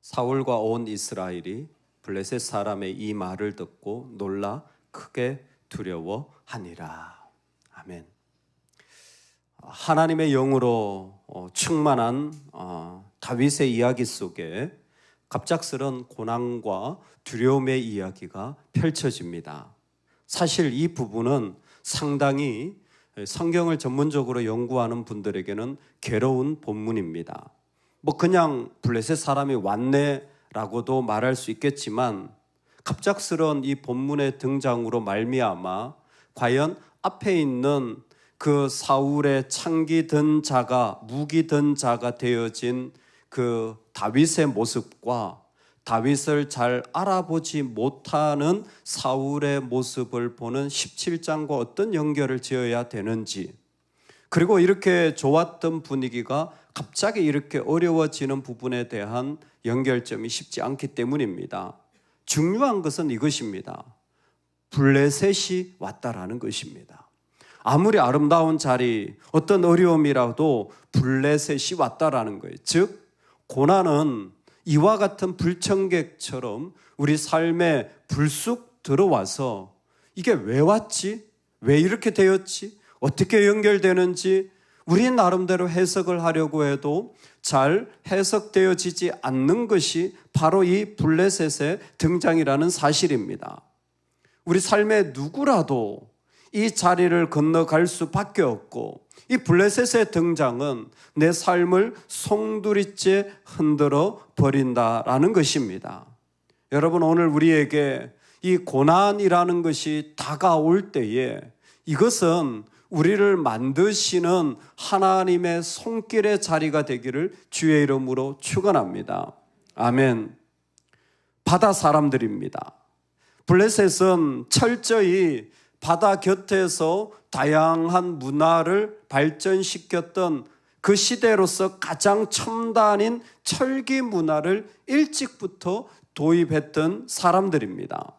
사울과 온 이스라엘이 블레셋 사람의 이 말을 듣고 놀라 크게 두려워하니라. 아멘. 하나님의 영으로 충만한 다윗의 이야기 속에 갑작스런 고난과 두려움의 이야기가 펼쳐집니다. 사실 이 부분은 상당히 성경을 전문적으로 연구하는 분들에게는 괴로운 본문입니다. 그냥 블레셋 사람이 왔네라고도 말할 수 있겠지만 갑작스러운 이 본문의 등장으로 말미암아 과연 앞에 있는 그 사울의 창기 든 자가 무기 든 자가 되어진 그 다윗의 모습과 다윗을 잘 알아보지 못하는 사울의 모습을 보는 17장과 어떤 연결을 지어야 되는지, 그리고 이렇게 좋았던 분위기가 갑자기 이렇게 어려워지는 부분에 대한 연결점이 쉽지 않기 때문입니다. 중요한 것은 이것입니다. 블레셋이 왔다라는 것입니다. 아무리 아름다운 자리, 어떤 어려움이라도 블레셋이 왔다라는 거예요. 즉 고난은 이와 같은 불청객처럼 우리 삶에 불쑥 들어와서 이게 왜 왔지? 왜 이렇게 되었지? 어떻게 연결되는지 우리 나름대로 해석을 하려고 해도 잘 해석되어지지 않는 것이 바로 이 블레셋의 등장이라는 사실입니다. 우리 삶의 누구라도 이 자리를 건너갈 수밖에 없고, 이 블레셋의 등장은 내 삶을 송두리째 흔들어 버린다라는 것입니다. 여러분, 오늘 우리에게 이 고난이라는 것이 다가올 때에 이것은 우리를 만드시는 하나님의 손길의 자리가 되기를 주의 이름으로 축원합니다. 아멘. 바다 사람들입니다. 블레셋은 철저히 바다 곁에서 다양한 문화를 발전시켰던 그 시대로서 가장 첨단인 철기 문화를 일찍부터 도입했던 사람들입니다.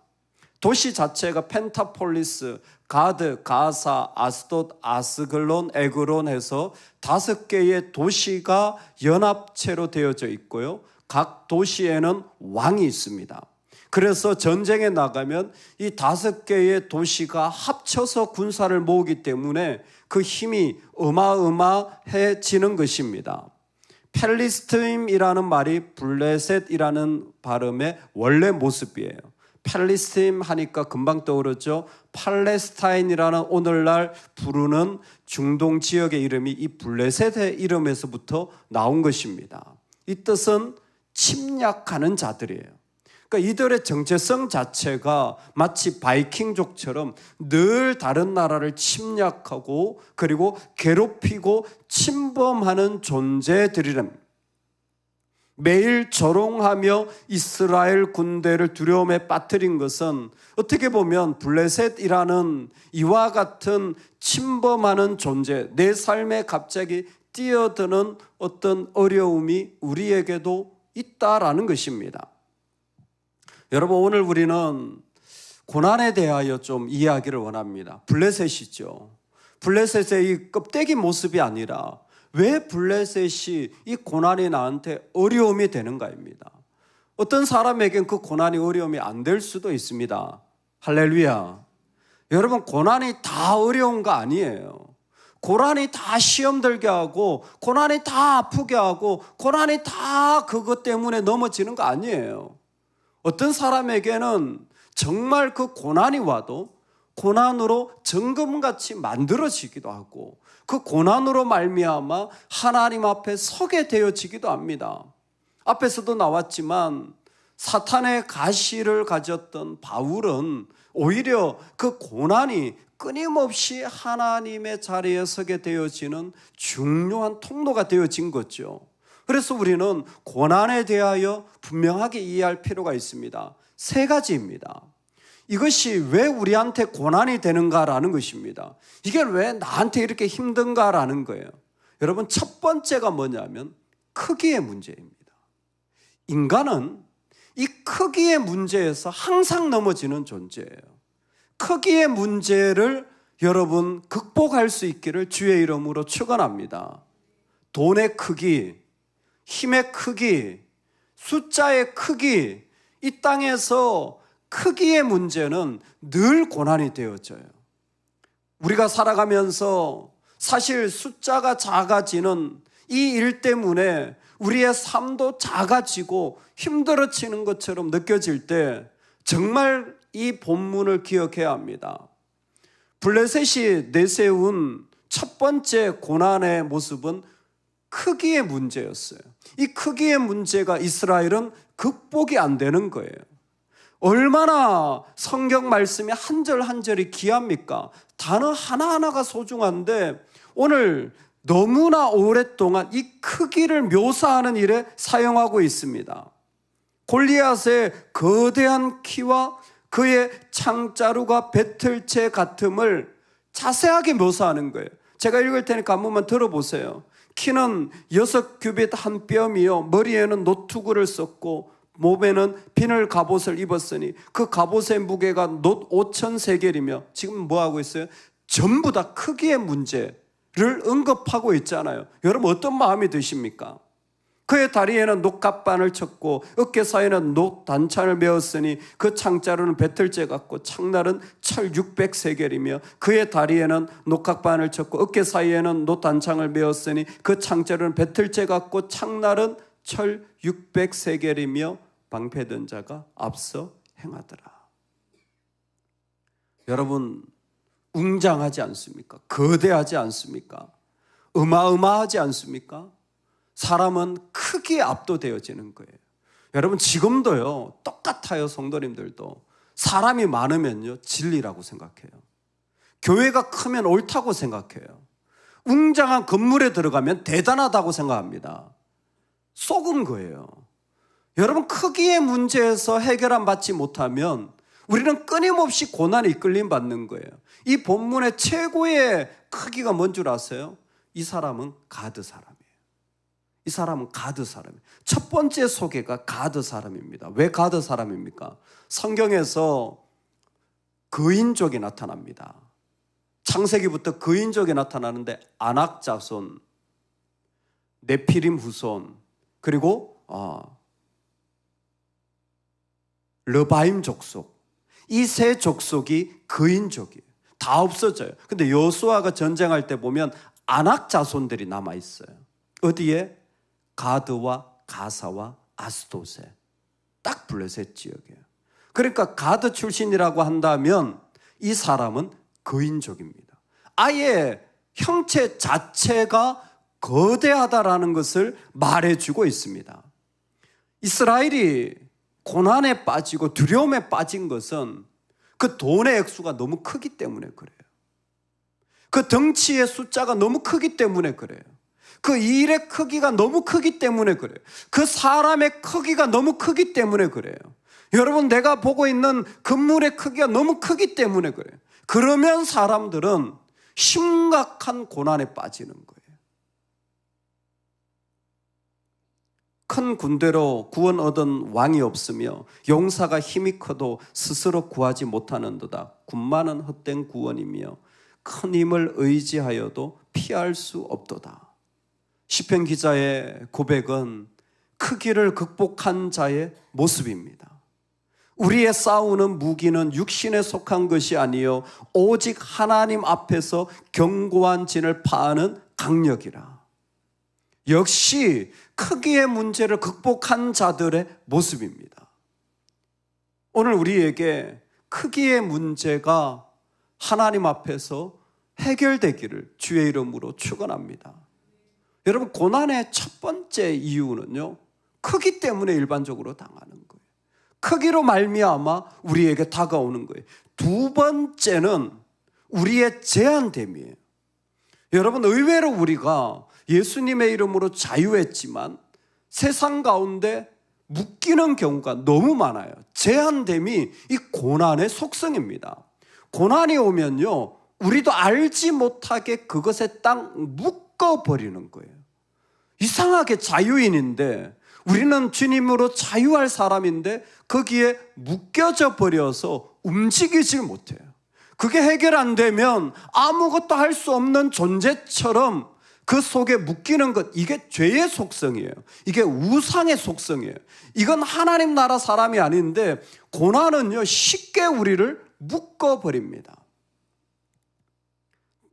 도시 자체가 펜타폴리스, 가드, 가사, 아스돗, 아스글론, 에그론 해서 5개의 도시가 연합체로 되어져 있고요. 각 도시에는 왕이 있습니다. 그래서 전쟁에 나가면 이 5개의 도시가 합쳐서 군사를 모으기 때문에 그 힘이 어마어마해지는 것입니다. 펠리스트임이라는 말이 블레셋이라는 발음의 원래 모습이에요. 펠리스트임 하니까 금방 떠오르죠. 팔레스타인이라는 오늘날 부르는 중동 지역의 이름이 이 블레셋의 이름에서부터 나온 것입니다. 이 뜻은 침략하는 자들이에요. 그러니까 이들의 정체성 자체가 마치 바이킹족처럼 늘 다른 나라를 침략하고 그리고 괴롭히고 침범하는 존재들이랍니다. 매일 조롱하며 이스라엘 군대를 두려움에 빠뜨린 것은 어떻게 보면 블레셋이라는 이와 같은 침범하는 존재, 내 삶에 갑자기 뛰어드는 어떤 어려움이 우리에게도 있다라는 것입니다. 여러분, 오늘 우리는 고난에 대하여 좀 이야기를 원합니다. 블레셋이죠. 블레셋의 이 껍데기 모습이 아니라 왜 블레셋이 이 고난이 나한테 어려움이 되는가입니다. 어떤 사람에겐 그 고난이 어려움이 안 될 수도 있습니다. 할렐루야. 여러분, 고난이 다 어려운 거 아니에요. 고난이 다 시험 들게 하고 고난이 다 아프게 하고 고난이 다 그것 때문에 넘어지는 거 아니에요. 어떤 사람에게는 정말 그 고난이 와도 고난으로 정금같이 만들어지기도 하고 그 고난으로 말미암아 하나님 앞에 서게 되어지기도 합니다. 앞에서도 나왔지만 사탄의 가시를 가졌던 바울은 오히려 그 고난이 끊임없이 하나님의 자리에 서게 되어지는 중요한 통로가 되어진 거죠. 그래서 우리는 고난에 대하여 분명하게 이해할 필요가 있습니다. 3가지입니다. 이것이 왜 우리한테 고난이 되는가라는 것입니다. 이게 왜 나한테 이렇게 힘든가라는 거예요. 여러분, 첫 번째가 뭐냐면 크기의 문제입니다. 인간은 이 크기의 문제에서 항상 넘어지는 존재예요. 크기의 문제를 여러분 극복할 수 있기를 주의 이름으로 축원합니다. 돈의 크기, 힘의 크기, 숫자의 크기, 이 땅에서 크기의 문제는 늘 고난이 되어져요. 우리가 살아가면서 사실 숫자가 작아지는 이 일 때문에 우리의 삶도 작아지고 힘들어지는 것처럼 느껴질 때 정말 이 본문을 기억해야 합니다. 블레셋이 내세운 첫 번째 고난의 모습은 크기의 문제였어요. 이 크기의 문제가 이스라엘은 극복이 안 되는 거예요. 얼마나 성경 말씀이 한 절 한 절이 귀합니까? 단어 하나하나가 소중한데 오늘 너무나 오랫동안 이 크기를 묘사하는 일에 사용하고 있습니다. 골리앗의 거대한 키와 그의 창자루가 배틀채 같음을 자세하게 묘사하는 거예요. 제가 읽을 테니까 한 번만 들어보세요. 키는 6규빗 한 뼘이요 머리에는 노투구를 썼고 몸에는 비늘 갑옷을 입었으니 그 갑옷의 무게가 놋 5,000세겔이며 지금 뭐하고 있어요? 전부 다 크기의 문제를 언급하고 있잖아요. 여러분 어떤 마음이 드십니까? 그의 다리에는 녹갑반을 쳤고 어깨 사이에는 녹 단찬을 메었으니 그 창자루는 배틀째 같고 창날은 철 600세겔이며 그의 다리에는 녹갑반을 쳤고 어깨 사이에는 녹 단창을 메었으니 그 창자루는 배틀째 같고 창날은 철 600세겔이며 방패든 자가 앞서 행하더라. 여러분 웅장하지 않습니까? 거대하지 않습니까? 어마어마하지 않습니까? 사람은 크기에 압도되어지는 거예요. 여러분 지금도요 똑같아요. 성도님들도 사람이 많으면요 진리라고 생각해요. 교회가 크면 옳다고 생각해요. 웅장한 건물에 들어가면 대단하다고 생각합니다. 속은 거예요. 여러분 크기의 문제에서 해결안 받지 못하면 우리는 끊임없이 고난에 이끌림 받는 거예요. 이 본문의 최고의 크기가 뭔 줄 아세요? 이 사람은 가드 사람이에요. 이 사람은 가드 사람이에요. 첫 번째 소개가 가드 사람입니다. 왜 가드 사람입니까? 성경에서 거인족이 나타납니다. 창세기부터 거인족이 나타나는데 아낙 자손, 네피림 후손, 그리고 르바임 족속, 이 세 족속이 거인족이에요. 다 없어져요. 근데 여호수아가 전쟁할 때 보면 아낙 자손들이 남아있어요. 어디에? 가드와 가사와 아스도세, 딱 블레셋 지역이에요. 그러니까 가드 출신이라고 한다면 이 사람은 거인족입니다. 아예 형체 자체가 거대하다라는 것을 말해주고 있습니다. 이스라엘이 고난에 빠지고 두려움에 빠진 것은 그 돈의 액수가 너무 크기 때문에 그래요. 그 덩치의 숫자가 너무 크기 때문에 그래요. 그 일의 크기가 너무 크기 때문에 그래요. 그 사람의 크기가 너무 크기 때문에 그래요. 여러분 내가 보고 있는 건물의 크기가 너무 크기 때문에 그래요. 그러면 사람들은 심각한 고난에 빠지는 거예요. 큰 군대로 구원 얻은 왕이 없으며 용사가 힘이 커도 스스로 구하지 못하는도다. 군마는 헛된 구원이며 큰 힘을 의지하여도 피할 수 없도다. 시편 기자의 고백은 크기를 극복한 자의 모습입니다. 우리의 싸우는 무기는 육신에 속한 것이 아니요 오직 하나님 앞에서 견고한 진을 파하는 강력이라. 역시 크기의 문제를 극복한 자들의 모습입니다. 오늘 우리에게 크기의 문제가 하나님 앞에서 해결되기를 주의 이름으로 축원합니다. 여러분 고난의 첫 번째 이유는요 크기 때문에 일반적으로 당하는 거예요. 크기로 말미암아 우리에게 다가오는 거예요. 두 번째는 우리의 제한됨이에요. 여러분 의외로 우리가 예수님의 이름으로 자유했지만 세상 가운데 묶이는 경우가 너무 많아요. 제한됨이 이 고난의 속성입니다. 고난이 오면요 우리도 알지 못하게 그것에 딱 묶어버리는 거예요. 이상하게 자유인인데 우리는 주님으로 자유할 사람인데 거기에 묶여져 버려서 움직이질 못해요. 그게 해결 안 되면 아무것도 할 수 없는 존재처럼 그 속에 묶이는 것, 이게 죄의 속성이에요. 이게 우상의 속성이에요. 이건 하나님 나라 사람이 아닌데 고난은요 쉽게 우리를 묶어버립니다.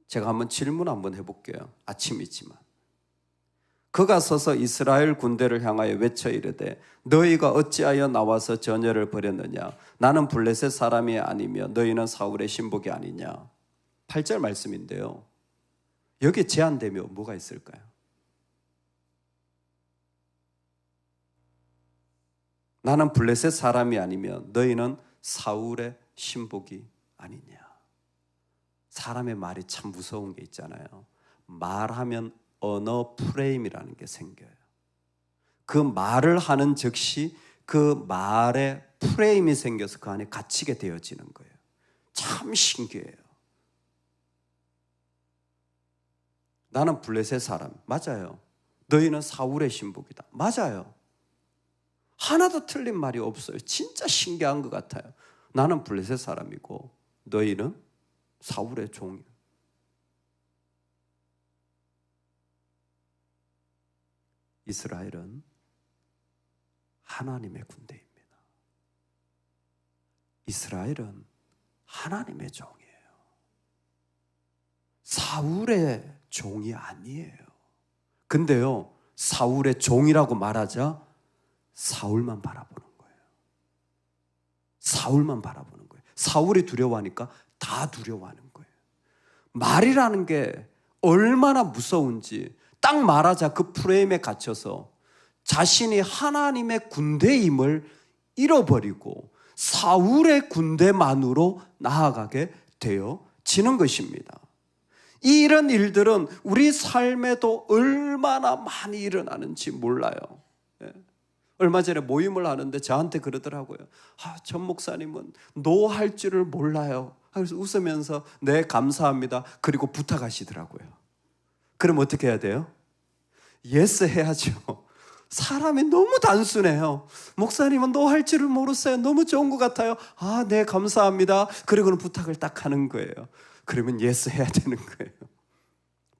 제가 한번 질문 한번 해볼게요. 아침이지만 그가 서서 이스라엘 군대를 향하여 외쳐 이르되 너희가 어찌하여 나와서 전열을 벌였느냐? 나는 블레셋 사람이 아니며 너희는 사울의 신복이 아니냐? 8절 말씀인데요. 여기에 제한되면 뭐가 있을까요? 나는 블레셋 사람이 아니며 너희는 사울의 신복이 아니냐? 사람의 말이 참 무서운 게 있잖아요. 말하면 언어 프레임이라는 게 생겨요. 그 말을 하는 즉시 그 말에 프레임이 생겨서 그 안에 갇히게 되어지는 거예요. 참 신기해요. 나는 블레셋 사람, 맞아요. 너희는 사울의 신복이다, 맞아요. 하나도 틀린 말이 없어요. 진짜 신기한 것 같아요. 나는 블레셋 사람이고 너희는 사울의 종이에요. 이스라엘은 하나님의 군대입니다. 이스라엘은 하나님의 종이에요. 사울의 종이 아니에요. 근데요, 사울의 종이라고 말하자 사울만 바라보는 거예요. 사울만 바라보는 거예요. 사울이 두려워하니까 다 두려워하는 거예요. 말이라는 게 얼마나 무서운지 딱 말하자 그 프레임에 갇혀서 자신이 하나님의 군대임을 잃어버리고 사울의 군대만으로 나아가게 되어지는 것입니다. 이런 일들은 우리 삶에도 얼마나 많이 일어나는지 몰라요. 얼마 전에 모임을 하는데 저한테 그러더라고요. 전 목사님은 노할 줄을 몰라요. 그래서 웃으면서 네 감사합니다. 그리고 부탁하시더라고요. 그럼 어떻게 해야 돼요? 예스 해야죠. 사람이 너무 단순해요. 목사님은 노할 줄을 모르세요. 너무 좋은 것 같아요. 네 감사합니다. 그리고는 부탁을 딱 하는 거예요. 그러면 예스 해야 되는 거예요.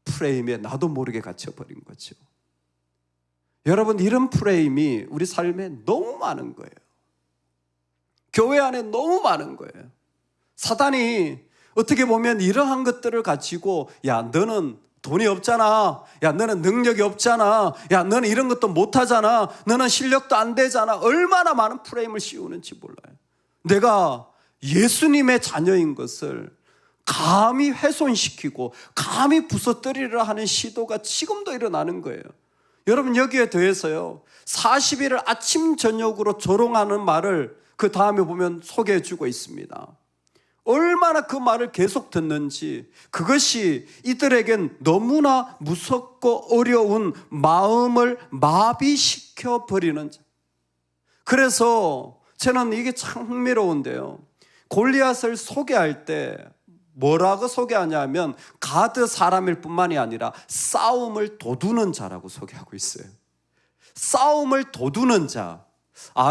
프레임에 나도 모르게 갇혀버린 거죠. 여러분, 이런 프레임이 우리 삶에 너무 많은 거예요. 교회 안에 너무 많은 거예요. 사단이 어떻게 보면 이러한 것들을 가지고 야 너는 돈이 없잖아, 야 너는 능력이 없잖아, 야 너는 이런 것도 못하잖아, 너는 실력도 안 되잖아, 얼마나 많은 프레임을 씌우는지 몰라요. 내가 예수님의 자녀인 것을 감히 훼손시키고 감히 부서뜨리려 하는 시도가 지금도 일어나는 거예요. 여러분, 여기에 더해서요 40일을 아침 저녁으로 조롱하는 말을 그 다음에 보면 소개해 주고 있습니다. 얼마나 그 말을 계속 듣는지, 그것이 이들에겐 너무나 무섭고 어려운 마음을 마비시켜 버리는. 그래서 저는 이게 참 흥미로운데요, 골리앗을 소개할 때 뭐라고 소개하냐면 가드 사람일 뿐만이 아니라 싸움을 도두는 자라고 소개하고 있어요. 싸움을 도두는 자.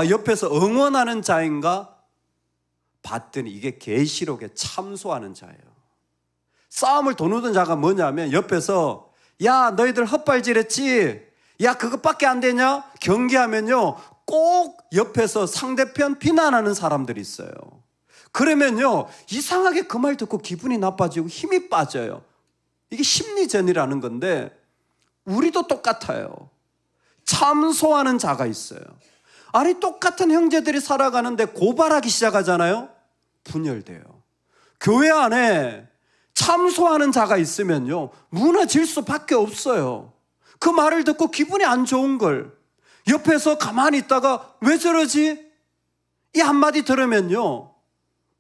옆에서 응원하는 자인가 봤더니 이게 계시록에 참소하는 자예요. 싸움을 도두는 자가 뭐냐면 옆에서 야 너희들 헛발질했지, 야 그것밖에 안 되냐, 경기하면요 꼭 옆에서 상대편 비난하는 사람들이 있어요. 그러면요 이상하게 그 말 듣고 기분이 나빠지고 힘이 빠져요. 이게 심리전이라는 건데 우리도 똑같아요. 참소하는 자가 있어요. 아니 똑같은 형제들이 살아가는데 고발하기 시작하잖아요. 분열돼요. 교회 안에 참소하는 자가 있으면요 무너질 수밖에 없어요. 그 말을 듣고 기분이 안 좋은 걸 옆에서 가만히 있다가 왜 저러지? 이 한마디 들으면요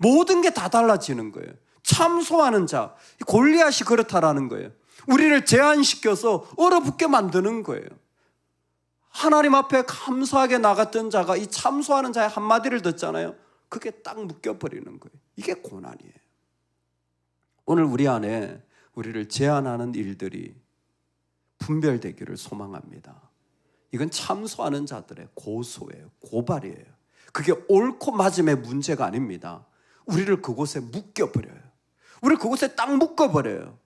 모든 게 다 달라지는 거예요. 참소하는 자, 골리앗이 그렇다라는 거예요. 우리를 제한시켜서 얼어붙게 만드는 거예요. 하나님 앞에 감사하게 나갔던 자가 이 참소하는 자의 한마디를 듣잖아요. 그게 딱 묶여버리는 거예요. 이게 고난이에요. 오늘 우리 안에 우리를 제한하는 일들이 분별되기를 소망합니다. 이건 참소하는 자들의 고소예요. 고발이에요. 그게 옳고 맞음의 문제가 아닙니다. 우리를 그곳에 묶여버려요. 우리를 그곳에 딱 묶어버려요.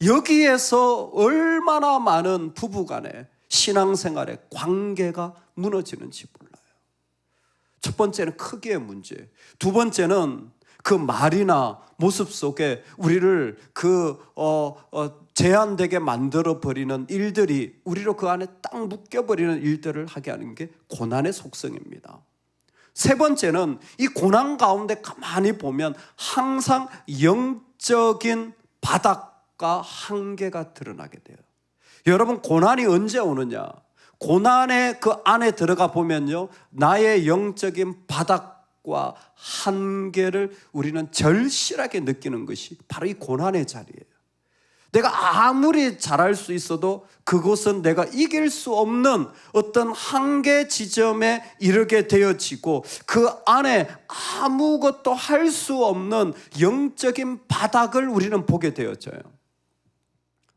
여기에서 얼마나 많은 부부간의 신앙생활의 관계가 무너지는지 몰라요. 첫 번째는 크기의 문제, 두 번째는 그 말이나 모습 속에 우리를 제한되게 만들어버리는 일들이 우리로 그 안에 딱 묶여버리는 일들을 하게 하는 게 고난의 속성입니다. 세 번째는 이 고난 가운데 가만히 보면 항상 영적인 바닥과 한계가 드러나게 돼요. 여러분, 고난이 언제 오느냐? 고난의 그 안에 들어가 보면요, 나의 영적인 바닥과 한계를 우리는 절실하게 느끼는 것이 바로 이 고난의 자리예요. 내가 아무리 잘할 수 있어도 그곳은 내가 이길 수 없는 어떤 한계 지점에 이르게 되어지고 그 안에 아무것도 할 수 없는 영적인 바닥을 우리는 보게 되어져요.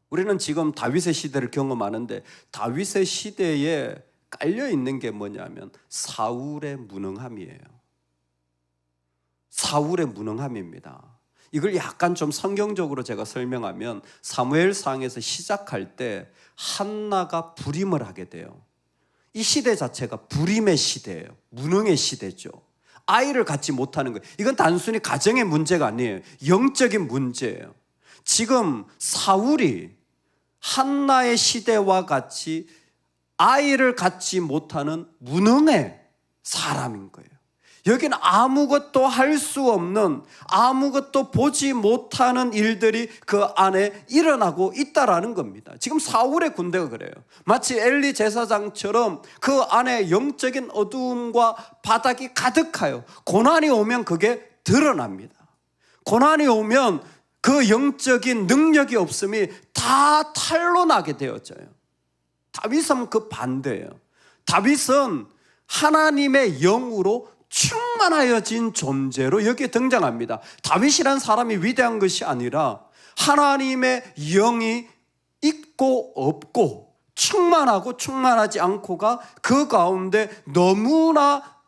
우리는 지금 다윗의 시대를 경험하는데 다윗의 시대에 깔려 있는 게 뭐냐면 사울의 무능함이에요. 사울의 무능함입니다. 이걸 약간 좀 성경적으로 제가 설명하면 사무엘상에서 시작할 때 한나가 불임을 하게 돼요. 이 시대 자체가 불임의 시대예요. 무능의 시대죠. 아이를 갖지 못하는 거예요. 이건 단순히 가정의 문제가 아니에요. 영적인 문제예요. 지금 사울이 한나의 시대와 같이 아이를 갖지 못하는 무능의 사람인 거예요. 여기는 아무것도 할 수 없는, 아무것도 보지 못하는 일들이 그 안에 일어나고 있다라는 겁니다. 지금 사울의 군대가 그래요. 마치 엘리 제사장처럼 그 안에 영적인 어두움과 바닥이 가득하여 고난이 오면 그게 드러납니다. 고난이 오면 그 영적인 능력이 없음이 다 탄로나게 되어져요. 다윗은 그 반대예요. 다윗은 하나님의 영으로 충만하여진 존재로 여기에 등장합니다. 다윗이란 사람이 위대한 것이 아니라 하나님의 영이 있고 없고 충만하고 충만하지 않고가 그 가운데 너무나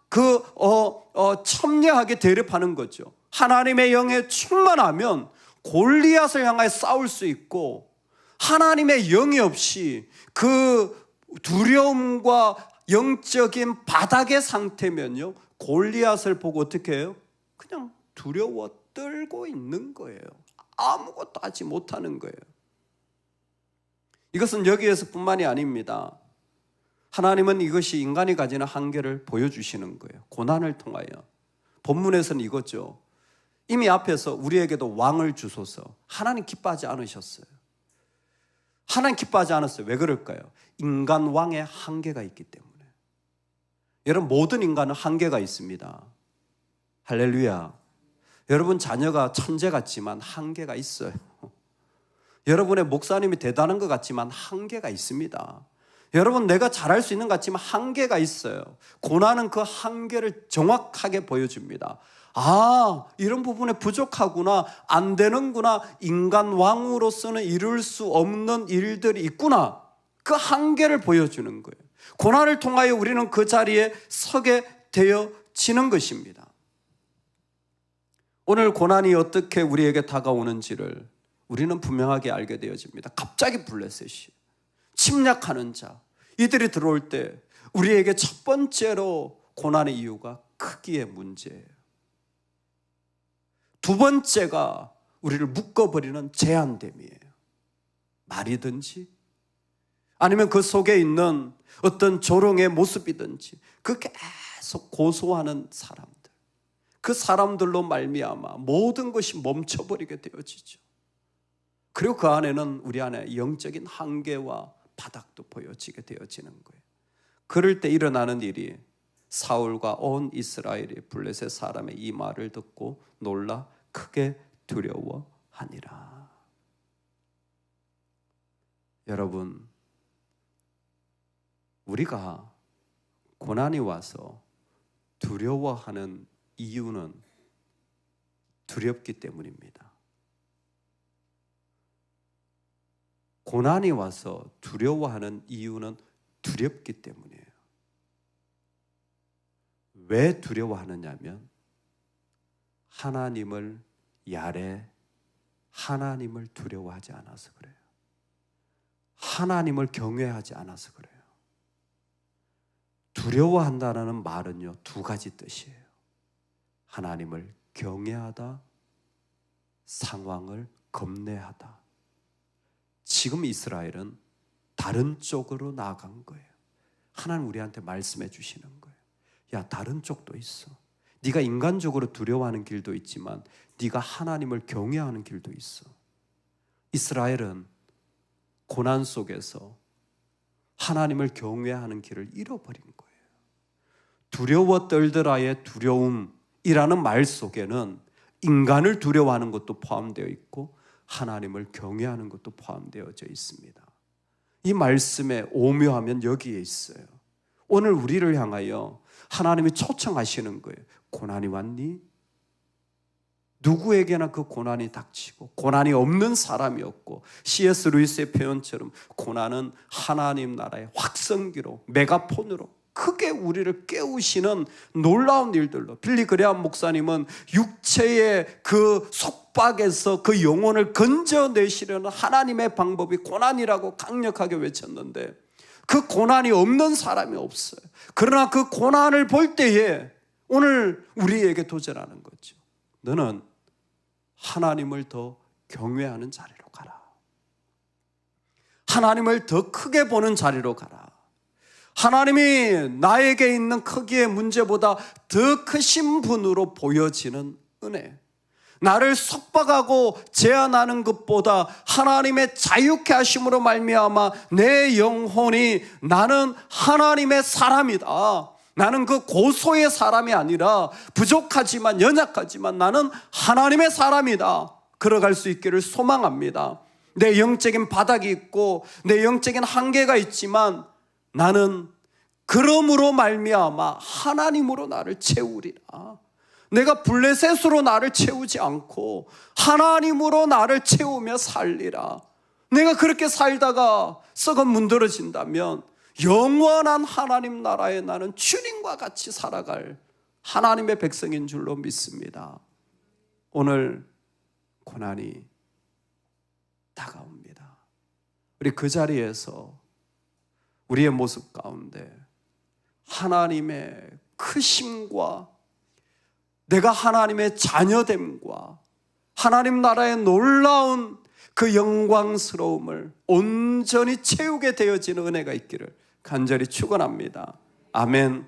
첨예하게 대립하는 거죠. 하나님의 영에 충만하면 골리앗을 향하여 싸울 수 있고 하나님의 영이 없이 그 두려움과 영적인 바닥의 상태면요, 골리앗을 보고 어떻게 해요? 그냥 두려워 떨고 있는 거예요. 아무것도 하지 못하는 거예요. 이것은 여기에서 뿐만이 아닙니다. 하나님은 이것이 인간이 가지는 한계를 보여주시는 거예요. 고난을 통하여. 본문에서는 이거죠. 이미 앞에서 우리에게도 왕을 주소서. 하나님 기뻐하지 않으셨어요. 하나님 기뻐하지 않았어요. 왜 그럴까요? 인간 왕의 한계가 있기 때문에. 여러분, 모든 인간은 한계가 있습니다. 할렐루야. 여러분 자녀가 천재 같지만 한계가 있어요. 여러분의 목사님이 대단한 것 같지만 한계가 있습니다. 여러분, 내가 잘할 수 있는 것 같지만 한계가 있어요. 고난은 그 한계를 정확하게 보여줍니다. 아, 이런 부분에 부족하구나, 안 되는구나, 인간 왕으로서는 이룰 수 없는 일들이 있구나, 그 한계를 보여주는 거예요. 고난을 통하여 우리는 그 자리에 서게 되어지는 것입니다. 오늘 고난이 어떻게 우리에게 다가오는지를 우리는 분명하게 알게 되어집니다. 갑자기 블레셋이 침략하는 자, 이들이 들어올 때 우리에게 첫 번째로 고난의 이유가 크기의 문제예요. 두 번째가 우리를 묶어버리는 제한됨이에요. 말이든지 아니면 그 속에 있는 어떤 조롱의 모습이든지 그 계속 고소하는 사람들, 그 사람들로 말미암아 모든 것이 멈춰버리게 되어지죠. 그리고 그 안에는 우리 안에 영적인 한계와 바닥도 보여지게 되어지는 거예요. 그럴 때 일어나는 일이 사울과 온 이스라엘이 블레셋 사람의 이 말을 듣고 놀라 크게 두려워하니라. 여러분, 우리가 고난이 와서 두려워하는 이유는 두렵기 때문입니다. 고난이 와서 두려워하는 이유는 두렵기 때문이에요. 왜 두려워하느냐면 하나님을 야래하기 하나님을 두려워하지 않아서 그래요. 하나님을 경외하지 않아서 그래요. 두려워한다는 말은요, 두 가지 뜻이에요. 하나님을 경외하다, 상황을 겁내하다. 지금 이스라엘은 다른 쪽으로 나아간 거예요. 하나님 우리한테 말씀해 주시는 거예요. 야, 다른 쪽도 있어. 네가 인간적으로 두려워하는 길도 있지만 네가 하나님을 경외하는 길도 있어. 이스라엘은 고난 속에서 하나님을 경외하는 길을 잃어버린 거예요. 두려워 떨더라의 두려움이라는 말 속에는 인간을 두려워하는 것도 포함되어 있고 하나님을 경외하는 것도 포함되어져 있습니다. 이 말씀의 오묘하면 여기에 있어요. 오늘 우리를 향하여 하나님이 초청하시는 거예요. 고난이 왔니? 누구에게나 그 고난이 닥치고 고난이 없는 사람이 없고, C.S. 루이스의 표현처럼 고난은 하나님 나라의 확성기로, 메가폰으로 크게 우리를 깨우시는 놀라운 일들로, 빌리 그레함 목사님은 육체의 그 속박에서 그 영혼을 건져내시려는 하나님의 방법이 고난이라고 강력하게 외쳤는데, 그 고난이 없는 사람이 없어요. 그러나 그 고난을 볼 때에 오늘 우리에게 도전하는 거죠. 너는 하나님을 더 경외하는 자리로 가라. 하나님을 더 크게 보는 자리로 가라. 하나님이 나에게 있는 크기의 문제보다 더 크신 분으로 보여지는 은혜, 나를 속박하고 제한하는 것보다 하나님의 자유케 하심으로 말미암아 내 영혼이 나는 하나님의 사람이다, 나는 그 고소의 사람이 아니라 부족하지만 연약하지만 나는 하나님의 사람이다, 걸어갈 수 있기를 소망합니다. 내 영적인 바닥이 있고 내 영적인 한계가 있지만 나는 그러므로 말미암아 하나님으로 나를 채우리라. 내가 블레셋으로 나를 채우지 않고 하나님으로 나를 채우며 살리라. 내가 그렇게 살다가 썩어 문드러진다면 영원한 하나님 나라에 나는 주님과 같이 살아갈 하나님의 백성인 줄로 믿습니다. 오늘 고난이 다가옵니다. 우리 그 자리에서 우리의 모습 가운데 하나님의 크심과 내가 하나님의 자녀됨과 하나님 나라의 놀라운 그 영광스러움을 온전히 채우게 되어지는 은혜가 있기를 간절히 축원합니다. 아멘.